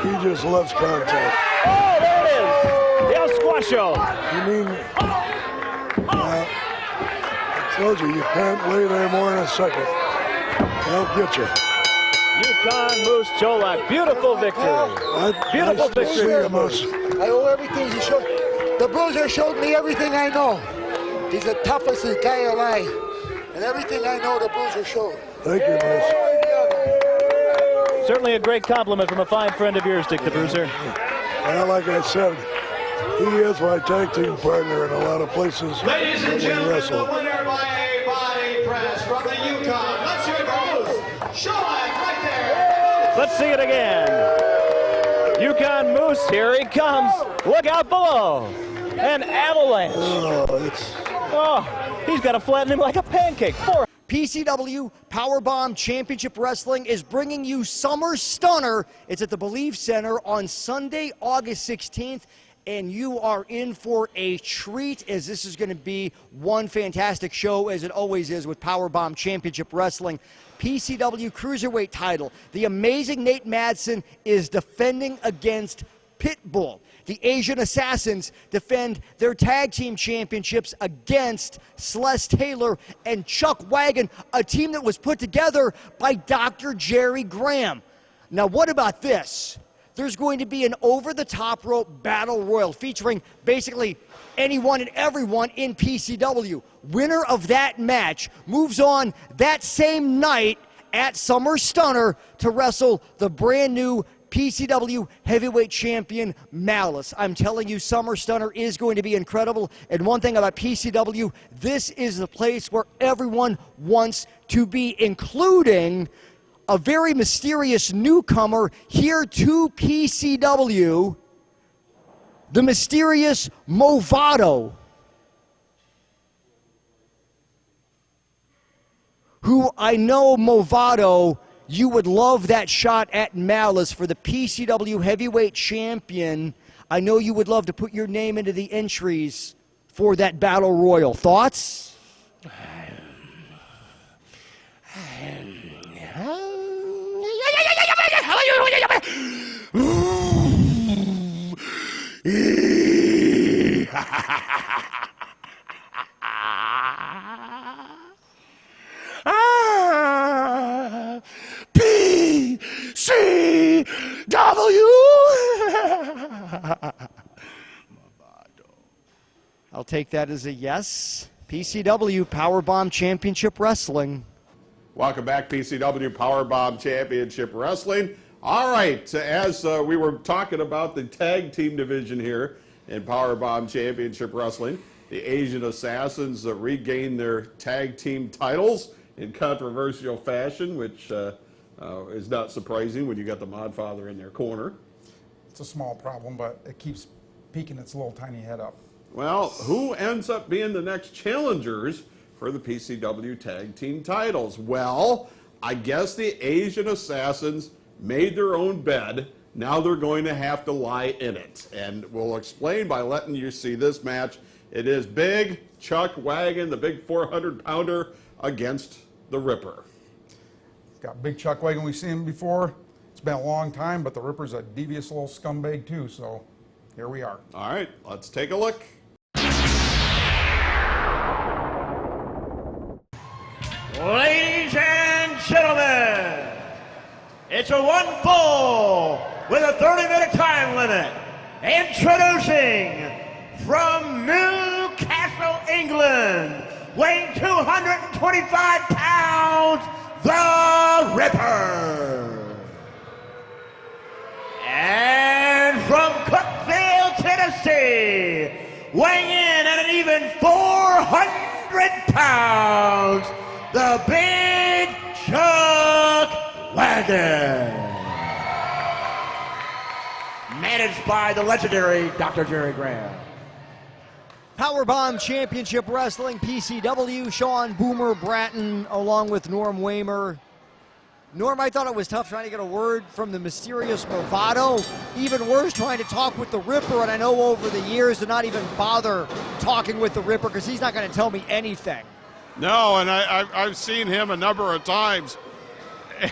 He just loves contact. Oh, there it is! El Squasho. You mean, I told you, you can't lay there more than a second. They'll get you. Yukon Moose Cholak, beautiful victory. Beautiful victory. I owe everything he showed. The Bruiser showed me everything I know. He's the toughest guy alive. And everything I know, the Bruiser showed. Thank you, Moose. Certainly a great compliment from a fine friend of yours, Dick the Bruiser. Well, like I said, he is my tag team partner in a lot of places. Ladies and gentlemen, the winner by a body press from the Yukon. Let's hear it for Moose. Show right there. Let's see it again. Yukon Moose, here he comes. Look out below. An avalanche. Oh, he's got to flatten him like a pancake. PCW Powerbomb Championship Wrestling is bringing you Summer Stunner. It's at the Believe Center on Sunday, August 16th. And you are in for a treat, as this is going to be one fantastic show, as it always is with Powerbomb Championship Wrestling. PCW Cruiserweight title. The amazing Nate Madsen is defending against Pitbull. The Asian Assassins defend their tag team championships against Celeste Taylor and Chuck Wagon, a team that was put together by Dr. Jerry Graham. Now, what about this? There's going to be an over-the-top rope battle royal featuring basically anyone and everyone in PCW. Winner of that match moves on that same night at Summer Stunner to wrestle the brand new PCW heavyweight champion Malice. I'm telling you, Summer Stunner is going to be incredible. And one thing about PCW, this is the place where everyone wants to be, including a very mysterious newcomer here to PCW, the mysterious Movado, who I know, Movado, you would love that shot at Malice for the PCW heavyweight champion. I know you would love to put your name into the entries for that battle royal. Thoughts? PCW. I'll take that as a yes. PCW Powerbomb Championship Wrestling. Welcome back, PCW Powerbomb Championship Wrestling. All right, as we were talking about the tag team division here in Powerbomb Championship Wrestling, the Asian Assassins regained their tag team titles in controversial fashion, which is not surprising when you got the Modfather in their corner. It's a small problem, but it keeps peeking its little tiny head up. Well, who ends up being the next challengers for the PCW tag team titles? Well, I guess the Asian Assassins made their own bed. Now they're going to have to lie in it. And we'll explain by letting you see this match. It is Big Chuck Wagon, the big 400-pounder, against the Ripper. Got Big Chuck Wagon. We've seen him before. It's been a long time, but the Ripper's a devious little scumbag too, so here we are. All right, let's take a look. Ladies and gentlemen, it's a one fall with a 30-minute time limit. Introducing from Newcastle, England, weighing 225 pounds, the Ripper. And from Cookville, Tennessee, weighing in at an even 400 pounds, the Big Chuck Wagon. Managed by the legendary Dr. Jerry Graham. Powerbomb Championship Wrestling, PCW, Sean Boomer Bratton, along with Norm Waymer. Norm, I thought it was tough trying to get a word from the mysterious Movado. Even worse, trying to talk with the Ripper, and I know over the years to not even bother talking with the Ripper because he's not going to tell me anything. No, and I've seen him a number of times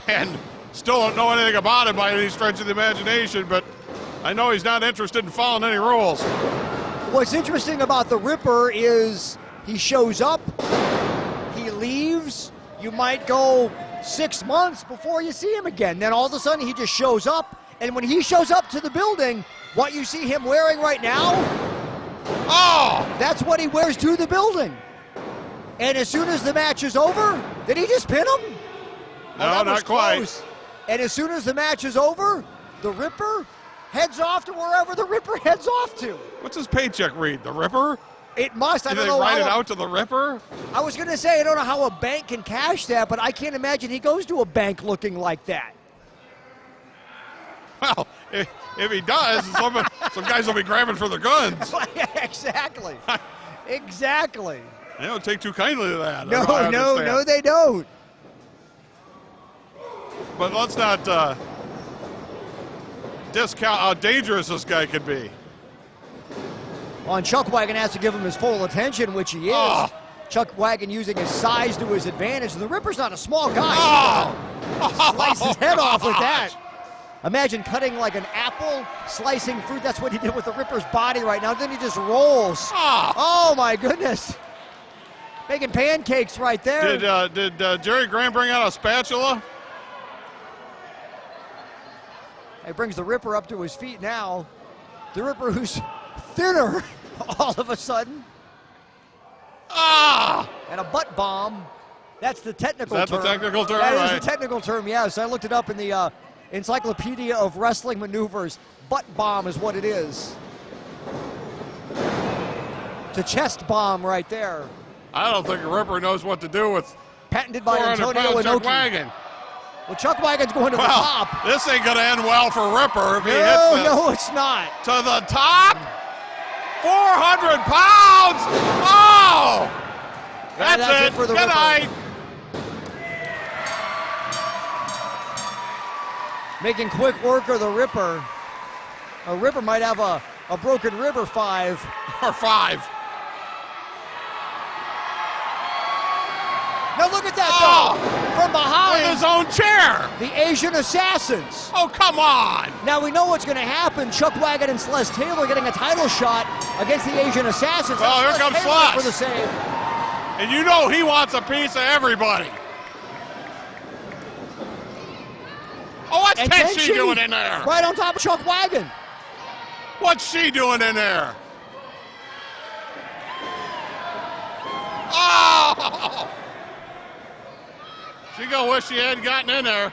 and still don't know anything about him by any stretch of the imagination, but I know he's not interested in following any rules. What's interesting about the Ripper is he shows up, he leaves, you might go 6 months before you see him again. Then all of a sudden he just shows up, and when he shows up to the building, what you see him wearing right now, that's what he wears to the building. And as soon as the match is over, did he just pin him? No, not quite. Close. And as soon as the match is over, the Ripper heads off to wherever the Ripper heads off to. What's his paycheck read? The Ripper? It must. I Do don't they know write how it out to the Ripper? I was going to say, I don't know how a bank can cash that, but I can't imagine he goes to a bank looking like that. Well, if he does, some guys will be grabbing for the guns. Exactly. Exactly. They don't take too kindly to that. No, they don't. But let's not discount how dangerous this guy could be. On Chuck Wagon has to give him his full attention, which he is. Chuck Wagon using his size to his advantage. The Ripper's not a small guy. Slice his head off with that. Imagine cutting like an apple, slicing fruit. That's what he did with the Ripper's body right now. Then he just rolls. Oh my goodness. Making pancakes right there. Did Jerry Graham bring out a spatula? He brings the Ripper up to his feet now. The Ripper who's thinner all of a sudden. And a butt bomb. That's the technical term. Is that the technical term? That right. is the technical term, yes. I looked it up in the Encyclopedia of Wrestling Maneuvers. Butt bomb is what it is. It's a chest bomb right there. I don't think a Ripper knows what to do with patented by 400 Antonio pound Chuck Inoki. Wagon. Well, Chuck Wagon's going to the top. This ain't going to end well for Ripper if he hits this. No, it's not. To the top. 400 pounds. Oh! That's it. For the Good night. Making quick work of the Ripper. A Ripper might have a broken rib or five. Or five. Now look at that, though. From behind. With his own chair. The Asian Assassins. Oh, come on. Now we know what's going to happen. Chuck Wagon and Celeste Taylor getting a title shot against the Asian Assassins. Oh, here comes Taylor Celeste. for the save. And you know he wants a piece of everybody. Oh, what's Tenchi doing in there? Right on top of Chuck Wagon. What's she doing in there? Oh! She gonna wish she hadn't gotten in there.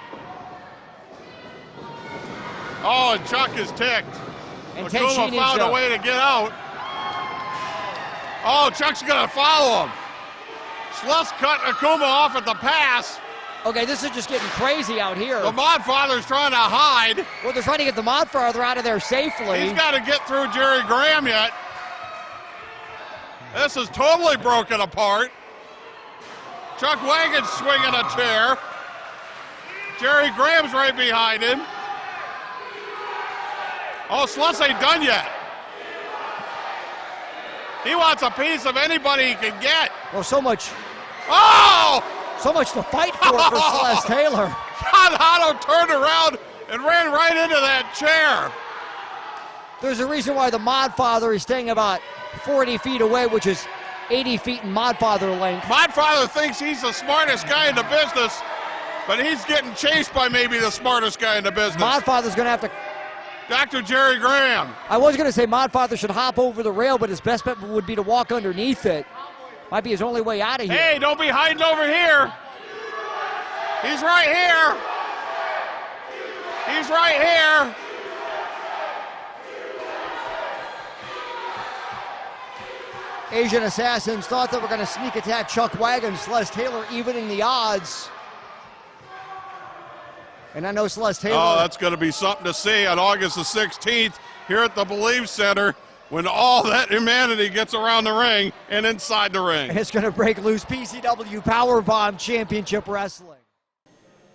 Oh, and Chuck is ticked. And Akuma found a way to get out. Oh, Chuck's gonna follow him. Celeste cut Akuma off at the pass. Okay, this is just getting crazy out here. The Modfather's trying to hide. Well, they're trying to get the Modfather out of there safely. He's got to get through Jerry Graham yet. This is totally broken apart. Chuck Wagon's swinging a chair. Jerry Graham's right behind him. Oh, Celeste ain't done yet. He wants a piece of anybody he can get. Well, so much. Oh! So much to fight for Celeste Taylor. John Otto turned around and ran right into that chair. There's a reason why the Modfather is staying about 40 feet away, which is 80 feet in Modfather length. Modfather thinks he's the smartest guy in the business, but he's getting chased by maybe the smartest guy in the business. Modfather's going to have to... Dr. Jerry Graham. I was going to say Modfather should hop over the rail, but his best bet would be to walk underneath it. Might be his only way out of here. Hey, don't be hiding over here. He's right here. He's right here. Asian Assassins thought they were going to sneak attack Chuck Wagon. Celeste Taylor evening the odds. And I know Celeste Taylor. Oh, that's going to be something to see on August the 16th here at the Believe Center when all that humanity gets around the ring and inside the ring. And it's going to break loose. PCW Powerbomb Championship Wrestling.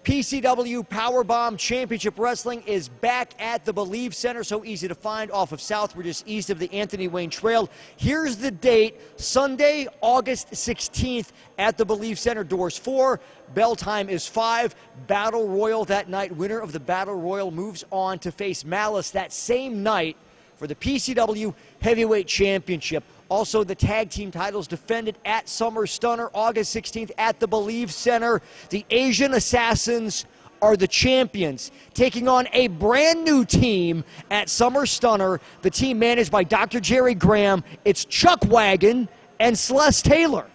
PCW Powerbomb Championship Wrestling is back at the Believe Center. So easy to find off of South. We're just east of the Anthony Wayne Trail. Here's the date, Sunday, August 16th at the Believe Center. Doors 4, bell time is 5. Battle Royal that night. Winner of the Battle Royal moves on to face Malice that same night for the PCW Heavyweight Championship. Also, the tag team titles defended at Summer Stunner, August 16th at the Believe Center. The Asian Assassins are the champions, taking on a brand new team at Summer Stunner. The team managed by Dr. Jerry Graham. It's Chuck Wagon and Celeste Taylor.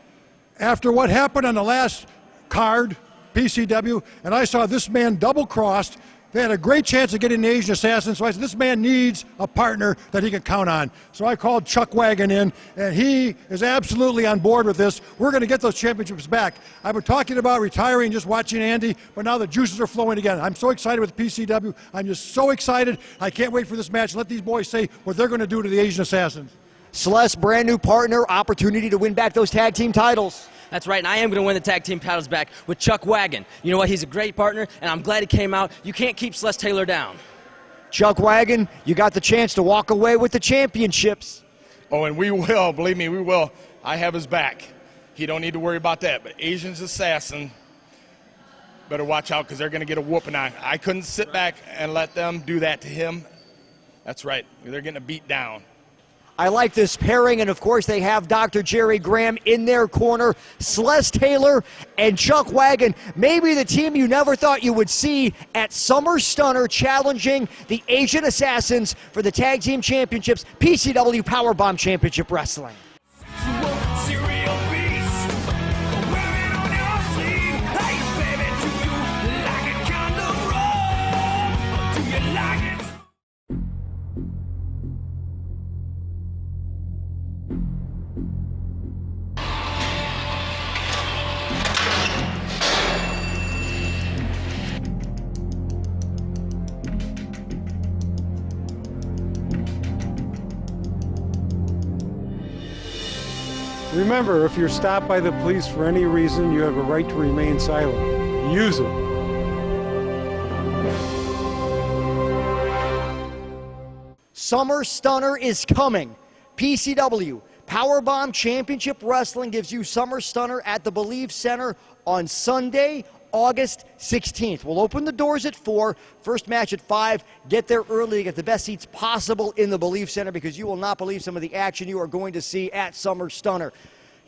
After what happened on the last card, PCW, and I saw this man double-crossed, they had a great chance of getting the Asian Assassin, so I said, this man needs a partner that he can count on. So I called Chuck Wagon in, and he is absolutely on board with this. We're going to get those championships back. I've been talking about retiring, just watching Andy, but now the juices are flowing again. I'm so excited with PCW. I'm just so excited. I can't wait for this match. Let these boys say what they're going to do to the Asian Assassins. Celeste, brand new partner, opportunity to win back those tag team titles. That's right, and I am going to win the tag team titles back with Chuck Wagon. You know what? He's a great partner, and I'm glad he came out. You can't keep Celeste Taylor down. Chuck Wagon, you got the chance to walk away with the championships. Oh, and we will. Believe me, we will. I have his back. He don't need to worry about that. But Asian's Assassin, better watch out because they're going to get a whooping on. I couldn't sit back and let them do that to him. That's right. They're getting a beat down. I like this pairing, and of course they have Dr. Jerry Graham in their corner, Celeste Taylor and Chuck Wagon, maybe the team you never thought you would see at Summer Stunner, challenging the Asian Assassins for the Tag Team Championships, PCW Powerbomb Championship Wrestling. Remember, if you're stopped by the police for any reason, you have a right to remain silent. Use it. Summer Stunner is coming. PCW Powerbomb Championship Wrestling gives you Summer Stunner at the Believe Center on Sunday, August 16th. We'll open the doors at 4, first match at 5. Get there early to get the best seats possible in the Believe Center because you will not believe some of the action you are going to see at Summer Stunner.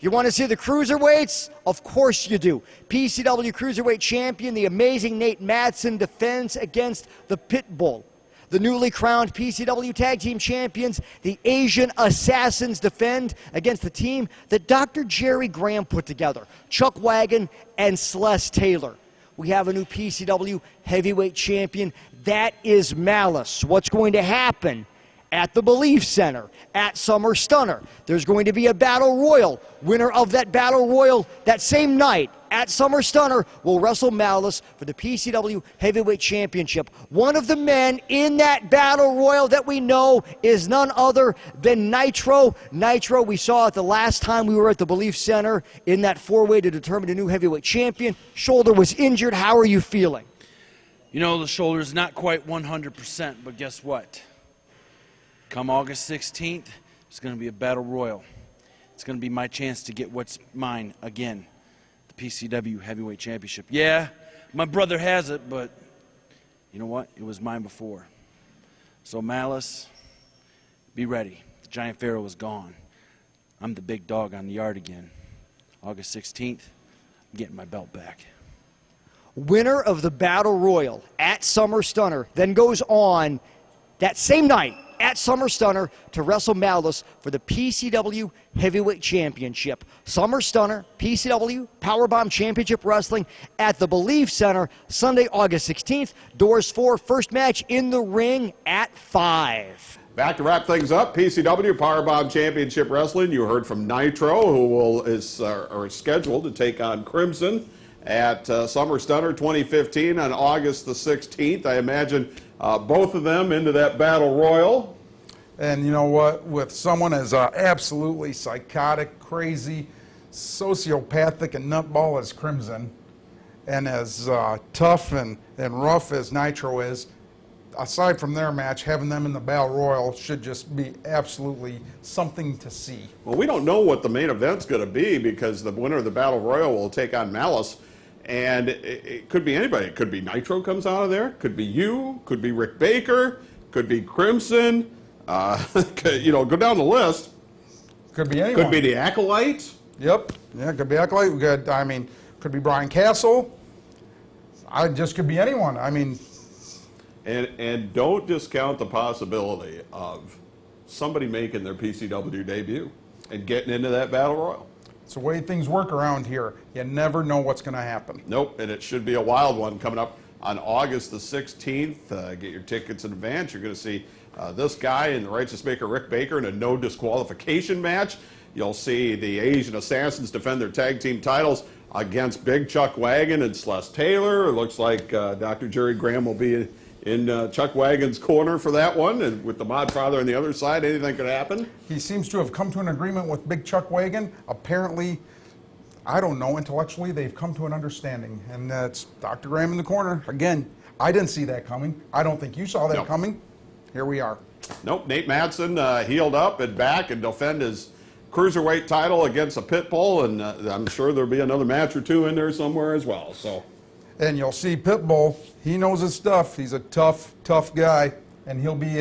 You want to see the cruiserweights? Of course you do. PCW Cruiserweight Champion, the amazing Nate Madsen, defends against the Pitbull. The newly crowned PCW Tag Team Champions, the Asian Assassins, defend against the team that Dr. Jerry Graham put together, Chuck Wagon and Celeste Taylor. We have a new PCW Heavyweight Champion. That is Malice. What's going to happen at the Believe Center at Summer Stunner? There's going to be a Battle Royal. Winner of that Battle Royal that same night at Summer Stunner will wrestle Malice for the PCW Heavyweight Championship. One of the men in that Battle Royal that we know is none other than Nitro. Nitro, we saw it the last time we were at the Believe Center in that 4-way to determine a new heavyweight champion. Shoulder was injured. How are you feeling? You know, the shoulder's not quite 100%, but guess what? Come August 16th, it's going to be a battle royal. It's going to be my chance to get what's mine again, the PCW Heavyweight Championship. Yeah, my brother has it, but you know what? It was mine before. So Malice, be ready. The Giant Pharaoh is gone. I'm the big dog on the yard again. August 16th, I'm getting my belt back. Winner of the Battle Royal at Summer Stunner then goes on that same night at Summer Stunner to wrestle Malice for the PCW Heavyweight Championship. Summer Stunner, PCW Powerbomb Championship Wrestling at the Believe Center, Sunday, August 16th. Doors 4, first match in the ring at 5. Back to wrap things up, PCW Powerbomb Championship Wrestling. You heard from Nitro, who is scheduled to take on Crimson at Summer Stunner 2015 on August the 16th. I imagine both of them into that battle royal. And you know what? With someone as absolutely psychotic, crazy, sociopathic, and nutball as Crimson, and as tough and rough as Nitro is, aside from their match, having them in the Battle Royal should just be absolutely something to see. Well, we don't know what the main event's going to be because the winner of the Battle Royal will take on Malice, and it could be anybody. It could be Nitro comes out of there, could be you, could be Rick Baker, could be Crimson. You know, go down the list. Could be anyone. Could be the Acolyte. Yep. Yeah, could be Acolyte. We got, I mean, could be Brian Castle. I just could be anyone. I mean. And don't discount the possibility of somebody making their PCW debut and getting into that Battle Royal. It's the way things work around here. You never know what's going to happen. Nope, and it should be a wild one coming up on August the 16th. Get your tickets in advance. You're going to see this guy and the Righteous Baker Rick Baker in a no disqualification match. You'll see the Asian Assassins defend their tag team titles against Big Chuck Wagon and Celeste Taylor. It looks like Dr. Jerry Graham will be in Chuck Wagon's corner for that one, and with the Mod Father on the other side, anything could happen. He seems to have come to an agreement with Big Chuck Wagon. Apparently, I don't know, intellectually they've come to an understanding, and that's Dr. Graham in the corner. Again, I didn't see that coming. I don't think you saw that coming. Here we are. Nope, Nate Madsen healed up and back and defend his Cruiserweight title against a Pitbull, and I'm sure there'll be another match or two in there somewhere as well. So. And you'll see Pitbull. He knows his stuff. He's a tough, tough guy, and he'll be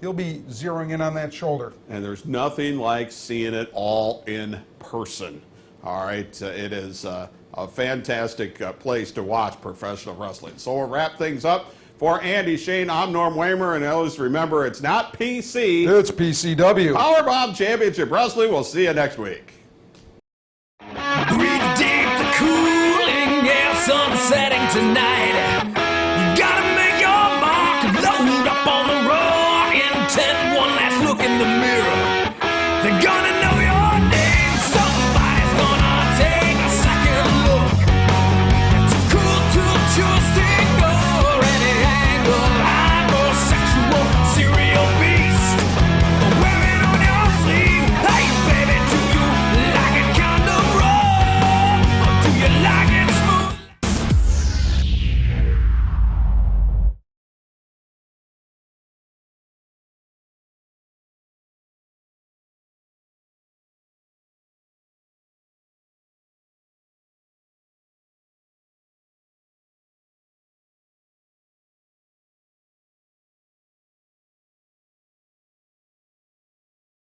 zeroing in on that shoulder. And there's nothing like seeing it all in person. All right, it is a fantastic place to watch professional wrestling. So we'll wrap things up. For Andy Shane, I'm Norm Waymer, and always remember, it's not PC. It's PCW. Powerbomb Championship Wrestling. We'll see you next week. Breathe deep, the cooling air, sun setting tonight. You gotta make your mark, load up on the raw intent. One last look in the mirror.